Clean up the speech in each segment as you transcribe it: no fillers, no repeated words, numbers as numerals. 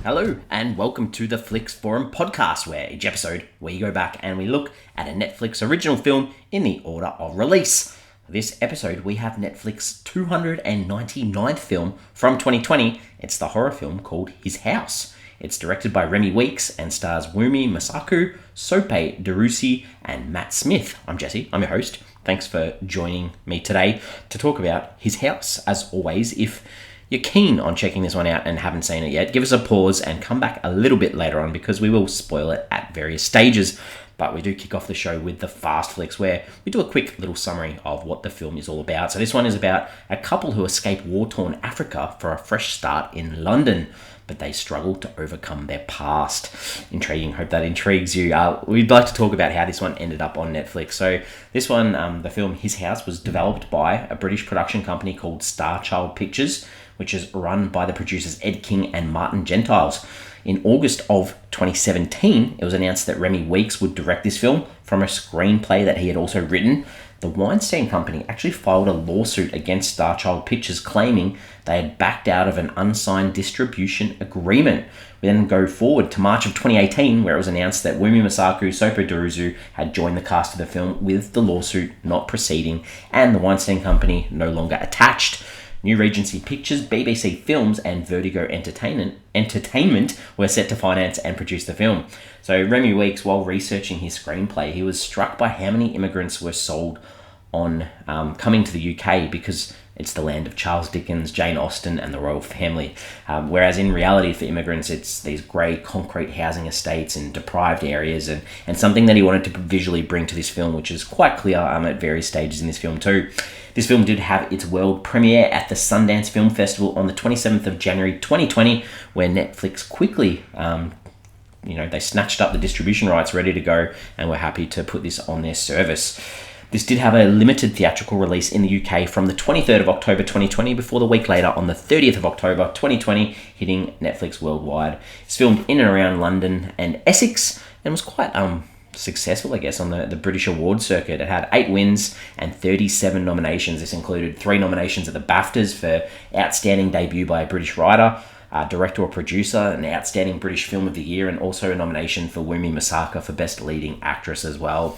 Hello and welcome to the Flix Forum podcast, where each episode we go back and we look at a Netflix original film in the order of release. This episode we have Netflix's 299th film from 2020. It's the horror film called His House. It's directed by Remi Weekes and stars Wunmi Mosaku, Sope, Dirisu and Matt Smith. I'm Jesse, I'm your host. Thanks for joining me today to talk about His House. As always, if you're keen on checking this one out and haven't seen it yet, give us a pause and come back a little bit later on because we will spoil it at various stages. But we do kick off the show with the Fast Flicks, where we do a quick little summary of what the film is all about. So this one is about a couple who escape war-torn Africa for a fresh start in London, but they struggle to overcome their past. Intriguing. Hope that intrigues you. We'd like to talk about how this one ended up on Netflix. So this one, the film His House, was developed by a British production company called Starchild Pictures, which is run by the producers Ed King and Martin Gentiles. In August of 2017, it was announced that Remi Weekes would direct this film from a screenplay that he had also written. The Weinstein Company actually filed a lawsuit against Starchild Pictures, claiming they had backed out of an unsigned distribution agreement. We then go forward to March of 2018, where it was announced that Wunmi Mosaku, Sope, Dirisu had joined the cast of the film, with the lawsuit not proceeding and the Weinstein Company no longer attached. New Regency Pictures, BBC Films and Vertigo Entertainment were set to finance and produce the film. So Remi Weekes, while researching his screenplay, he was struck by how many immigrants were sold on coming to the UK, because it's the land of Charles Dickens, Jane Austen and the royal family. Whereas in reality for immigrants, it's these grey concrete housing estates in deprived areas, and something that he wanted to visually bring to this film, which is quite clear at various stages in this film too. This film did have its world premiere at the Sundance Film Festival on the 27th of January 2020, where Netflix quickly, they snatched up the distribution rights ready to go and were happy to put this on their service. This did have a limited theatrical release in the UK from the 23rd of October 2020, before the week later on the 30th of October 2020 hitting Netflix worldwide. It's filmed in and around London and Essex and was quite successful, I guess, on the British award circuit. It had 8 wins and 37 nominations. This included 3 nominations at the BAFTAs for Outstanding Debut by a British Writer, Director or Producer, an Outstanding British Film of the Year, and also a nomination for Wunmi Mosaku for Best Leading Actress as well.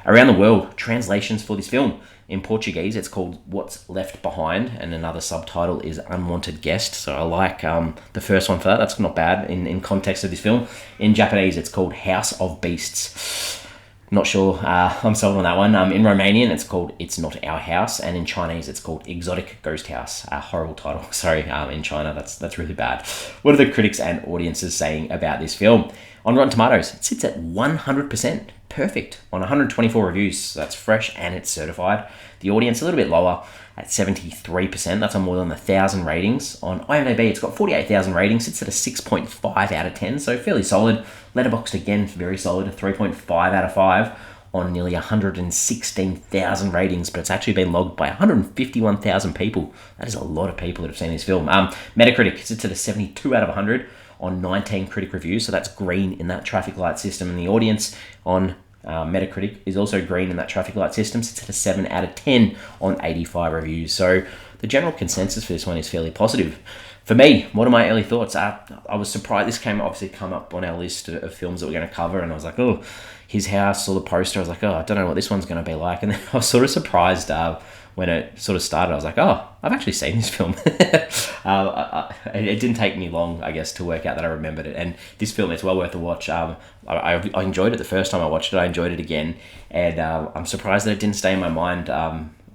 Around the world, translations for this film. In Portuguese, it's called What's Left Behind, and another subtitle is Unwanted Guest. So I like the first one for that. That's not bad in context of this film. In Japanese, it's called House of Beasts. Not sure I'm sold on that one. In Romanian, it's called It's Not Our House, and in Chinese, it's called Exotic Ghost House. A horrible title. Sorry, in China, that's really bad. What are the critics and audiences saying about this film? On Rotten Tomatoes, it sits at 100%. Perfect on 124 reviews. So that's fresh and it's certified. The audience a little bit lower at 73%. That's on more than 1,000 ratings. On IMDb, it's got 48,000 ratings. It's at a 6.5 out of 10, so fairly solid. Letterboxd, again, very solid, a 3.5 out of 5 on nearly 116,000 ratings, but it's actually been logged by 151,000 people. That is a lot of people that have seen this film. Metacritic sits at a 72 out of 100 on 19 critic reviews, so that's green in that traffic light system, and the audience on Metacritic is also green in that traffic light system. Sits at a 7 out of 10 on 85 reviews. So the general consensus for this one is fairly positive. For me, what are my early thoughts? I was surprised. This come up on our list of films that we're going to cover, and I was like, oh, His House, saw the poster, I was like, oh, I don't know what this one's going to be like. And then I was sort of surprised when it sort of started. I was like, oh, I've actually seen this film. It didn't take me long, I guess, to work out that I remembered it. And this film, it's well worth a watch. I enjoyed it the first time I watched it. I enjoyed it again. And I'm surprised that it didn't stay in my mind.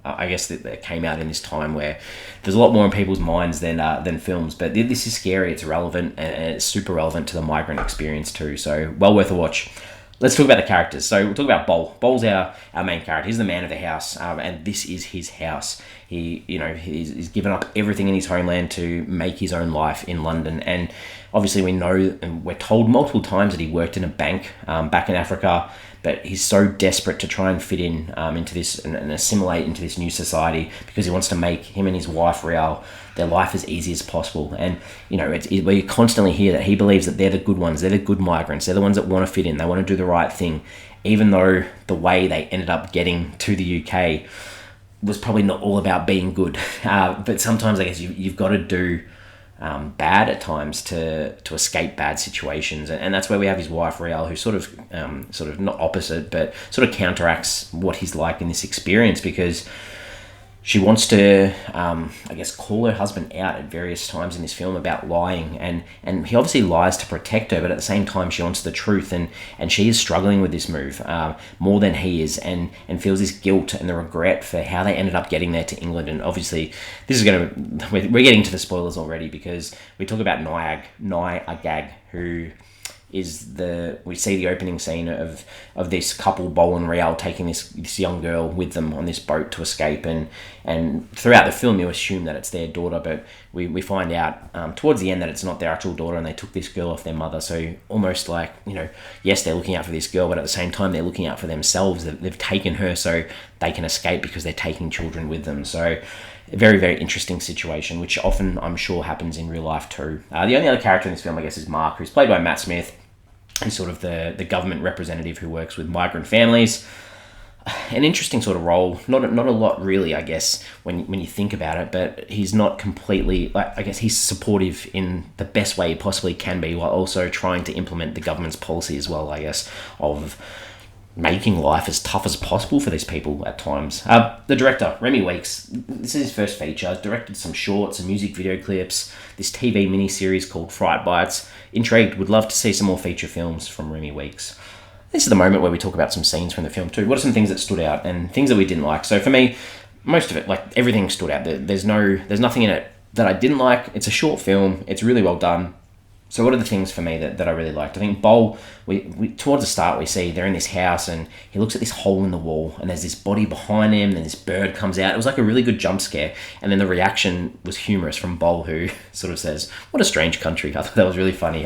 I guess that it came out in this time where there's a lot more in people's minds than films. But this is scary, it's relevant, and it's super relevant to the migrant experience too. So well worth a watch. Let's talk about the characters. So we'll talk about Bol. Bol's our main character. He's the man of the house, and this is his house. He's given up everything in his homeland to make his own life in London. And obviously we know, and we're told multiple times, that he worked in a bank back in Africa, but he's so desperate to try and fit in into this and assimilate into this new society, because he wants to make him and his wife, Rial, their life as easy as possible. And we constantly hear that he believes that they're the good ones, they're the good migrants, they're the ones that want to fit in, they want to do the right thing, even though the way they ended up getting to the UK was probably not all about being good. But sometimes I guess you've got to do bad at times to escape bad situations, and that's where we have his wife Riel, who sort of not opposite, but sort of counteracts what he's like in this experience, because she wants to, I guess, call her husband out at various times in this film about lying, and he obviously lies to protect her, but at the same time she wants the truth, and she is struggling with this move more than he is, and feels this guilt and the regret for how they ended up getting there to England. And obviously this is we're getting to the spoilers already, because we talk about Nyagag, who is we see the opening scene of this couple, Bol and Riel, taking this young girl with them on this boat to escape, and throughout the film you assume that it's their daughter, but we find out towards the end that it's not their actual daughter, and they took this girl off their mother. So almost like, yes, they're looking out for this girl, but at the same time they're looking out for themselves. They've taken her so they can escape, because they're taking children with them. So a very, very interesting situation, which often I'm sure happens in real life too. The only other character in this film, I guess, is Mark, who's played by Matt Smith. He's sort of the government representative who works with migrant families. An interesting sort of role. Not a lot really, I guess, when you think about it, but he's not completely, I guess he's supportive in the best way he possibly can be, while also trying to implement the government's policy as well, I guess, of making life as tough as possible for these people at times. The director, Remi Weekes, this is his first feature. He's directed some shorts and music video clips, this TV miniseries called Fright Bites. Intrigued, would love to see some more feature films from Remi Weekes. This is the moment where we talk about some scenes from the film too. What are some things that stood out and things that we didn't like? So for me, most of it, like everything stood out. There's nothing in it that I didn't like. It's a short film. It's really well done. So what are the things for me that I really liked? I think Bol, we towards the start we see they're in this house and he looks at this hole in the wall and there's this body behind him and this bird comes out. It was like a really good jump scare, and then the reaction was humorous from Bol, who sort of says, "What a strange country." I thought that was really funny.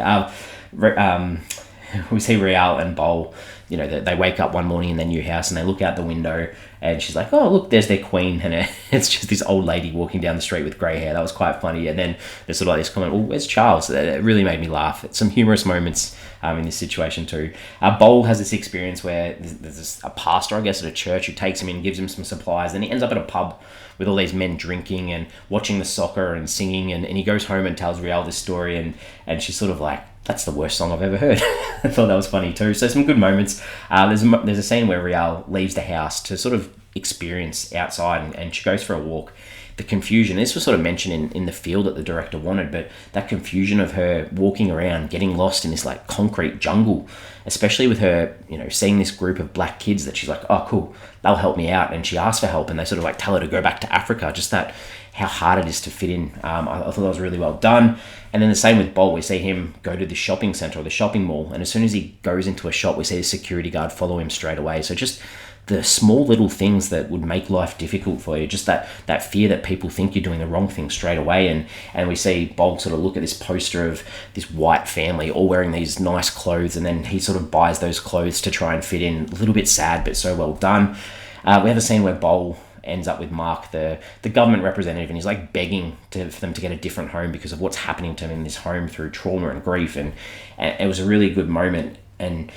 We see Riel and Bol, they wake up one morning in their new house and they look out the window and she's like, "Oh, look, there's their queen." And it's just this old lady walking down the street with grey hair. That was quite funny. And then there's sort of like this comment, "Oh, where's Charles?" It really made me laugh. It's some humorous moments in this situation too. Bol has this experience where there's a pastor, I guess, at a church who takes him in, gives him some supplies. Then he ends up at a pub with all these men drinking and watching the soccer and singing. And he goes home and tells Riel this story. And she's sort of like, "That's the worst song I've ever heard." I thought that was funny too. So some good moments. There's a scene where Riel leaves the house to sort of experience outside, and she goes for a walk. The confusion, this was sort of mentioned in the field that the director wanted, but that confusion of her walking around, getting lost in this like concrete jungle, especially with her, seeing this group of black kids that she's like, "Oh, cool, they'll help me out." And she asks for help and they sort of like tell her to go back to Africa. Just that, how hard it is to fit in. I thought that was really well done. And then the same with Bol. We see him go to the shopping centre or the shopping mall, and as soon as he goes into a shop, we see the security guard follow him straight away. So just the small little things that would make life difficult for you, just that fear that people think you're doing the wrong thing straight away. And we see Bol sort of look at this poster of this white family all wearing these nice clothes, and then he sort of buys those clothes to try and fit in. A little bit sad, but so well done. We have a scene where Bol ends up with Mark, the government representative, and he's like begging for them to get a different home because of what's happening to him in this home through trauma and grief. And it was a really good moment. And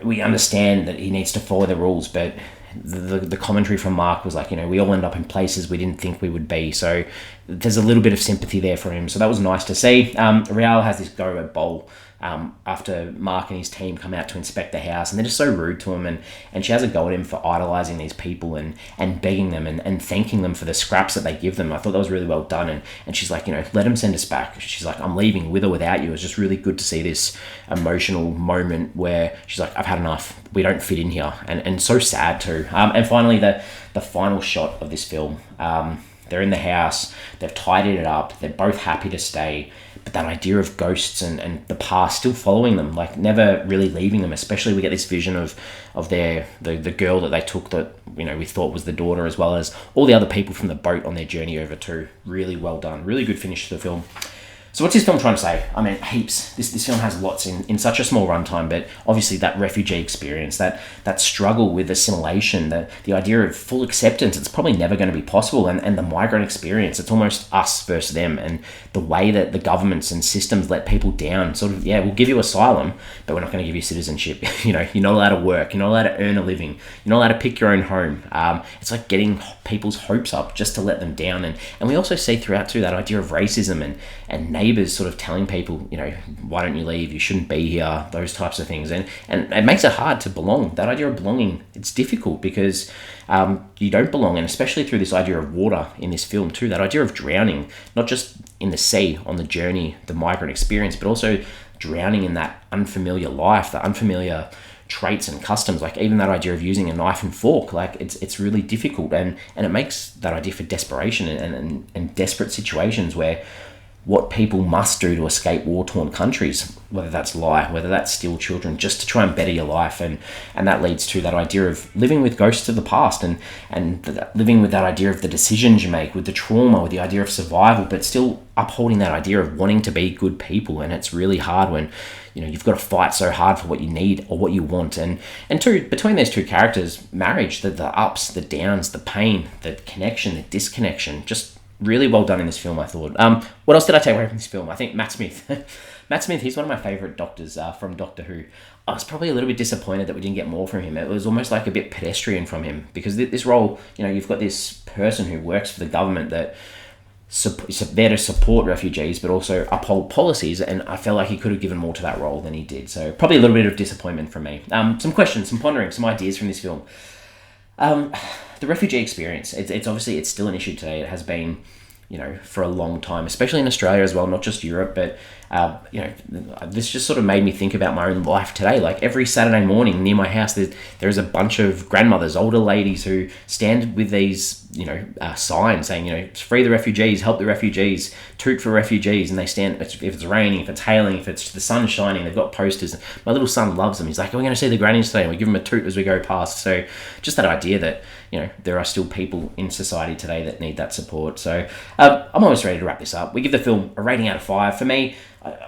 we understand that he needs to follow the rules, but the commentary from Mark was like, we all end up in places we didn't think we would be. So there's a little bit of sympathy there for him. So that was nice to see. Riel has this go at Bol after Mark and his team come out to inspect the house, and they're just so rude to him, and she has a go at him for idolising these people and begging them and thanking them for the scraps that they give them. I thought that was really well done, and she's like, let him send us back. She's like, "I'm leaving with or without you." It was just really good to see this emotional moment where she's like, "I've had enough, we don't fit in here," and so sad too. And finally, the final shot of this film, they're in the house, they've tidied it up, they're both happy to stay, but that idea of ghosts and the past still following them, like never really leaving them. Especially we get this vision of the girl that they took that we thought was the daughter, as well as all the other people from the boat on their journey over too. Really well done, really good finish to the film. So what's this film trying to say? I mean, heaps. This film has lots in such a small runtime, but obviously that refugee experience, that struggle with assimilation, the idea of full acceptance, it's probably never going to be possible, and the migrant experience, it's almost us versus them, and the way that the governments and systems let people down, sort of, we'll give you asylum, but we're not going to give you citizenship. You're not allowed to work, you're not allowed to earn a living, you're not allowed to pick your own home. It's like getting people's hopes up just to let them down, and we also see throughout too that idea of racism and neighbours sort of telling people, why don't you leave? You shouldn't be here. Those types of things, and it makes it hard to belong. That idea of belonging, it's difficult because you don't belong, and especially through this idea of water in this film too. That idea of drowning, not just in the sea on the journey, the migrant experience, but also drowning in that unfamiliar life, the unfamiliar traits and customs, like even that idea of using a knife and fork, like it's really difficult, and it makes that idea for desperation and desperate situations where what people must do to escape war-torn countries, whether that's lie, whether that's steal children, just to try and better your life. And that leads to that idea of living with ghosts of the past and living with that idea of the decisions you make, with the trauma, with the idea of survival, but still upholding that idea of wanting to be good people. And it's really hard when, you've got to fight so hard for what you need or what you want. And two, between those two characters, marriage, the ups, the downs, the pain, the connection, the disconnection, just really well done in this film, I thought. What else did I take away from this film? I think Matt Smith. Matt Smith, he's one of my favourite doctors from Doctor Who. I was probably a little bit disappointed that we didn't get more from him. It was almost like a bit pedestrian from him, because this role, you've got this person who works for the government that is there to support refugees but also uphold policies, and I felt like he could have given more to that role than he did. So probably a little bit of disappointment from me. Some questions, some pondering, some ideas from this film. The refugee experience, it's obviously, it's still an issue today. It has been, for a long time, especially in Australia as well, not just Europe, but, this just sort of made me think about my own life today. Like every Saturday morning near my house, there's a bunch of grandmothers, older ladies who stand with these, signs saying, free the refugees, help the refugees, toot for refugees. And they stand, if it's raining, if it's hailing, if it's the sun shining, they've got posters. My little son loves them. He's like, we're going to see the grannies today. And we give them a toot as we go past. So just that idea that, there are still people in society today that need that support. So I'm almost ready to wrap this up. We give the film a rating out of 5. For me,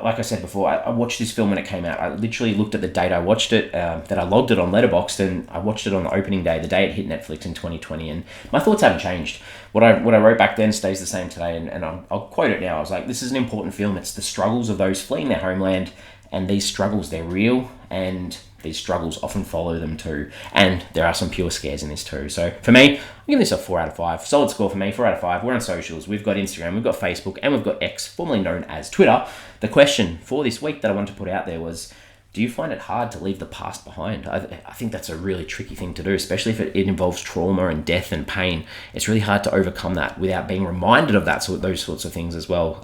like I said before, I watched this film when it came out. I literally looked at the date I watched it, that I logged it on Letterboxd, and I watched it on the opening day, the day it hit Netflix in 2020, and my thoughts haven't changed. What I wrote back then stays the same today, and I'll quote it now. I was like, this is an important film. It's the struggles of those fleeing their homeland, and these struggles, they're real, and these struggles often follow them too. And there are some pure scares in this too. So for me, I'm giving this a 4 out of 5. Solid score for me, 4 out of 5. We're on socials. We've got Instagram, we've got Facebook, and we've got X, formerly known as Twitter. The question for this week that I wanted to put out there was, do you find it hard to leave the past behind? I think that's a really tricky thing to do, especially if it involves trauma and death and pain. It's really hard to overcome that without being reminded of those sorts of things as well.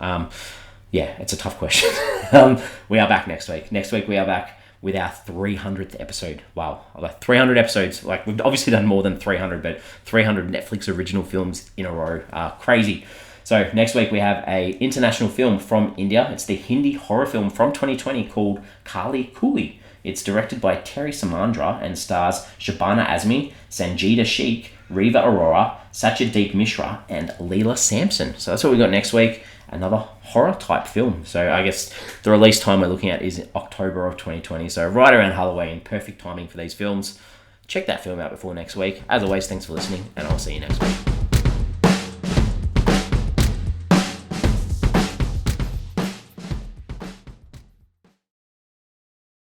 It's a tough question. We are back next week. Next week we are back with our 300th episode. Wow, like 300 episodes. Like, we've obviously done more than 300, but 300 Netflix original films in a row. Crazy. So next week we have a international film from India. It's the Hindi horror film from 2020 called Kali Cooley. It's directed by Terry Samandra and stars Shabana Azmi, Sanjita Sheikh, Riva Arora, Satyadeep Mishra, and Leela Sampson. So that's what we got next week. Another horror type film. So I guess the release time we're looking at is October of 2020. So right around Halloween. Perfect timing for these films. Check that film out before next week. As always, thanks for listening, and I'll see you next week.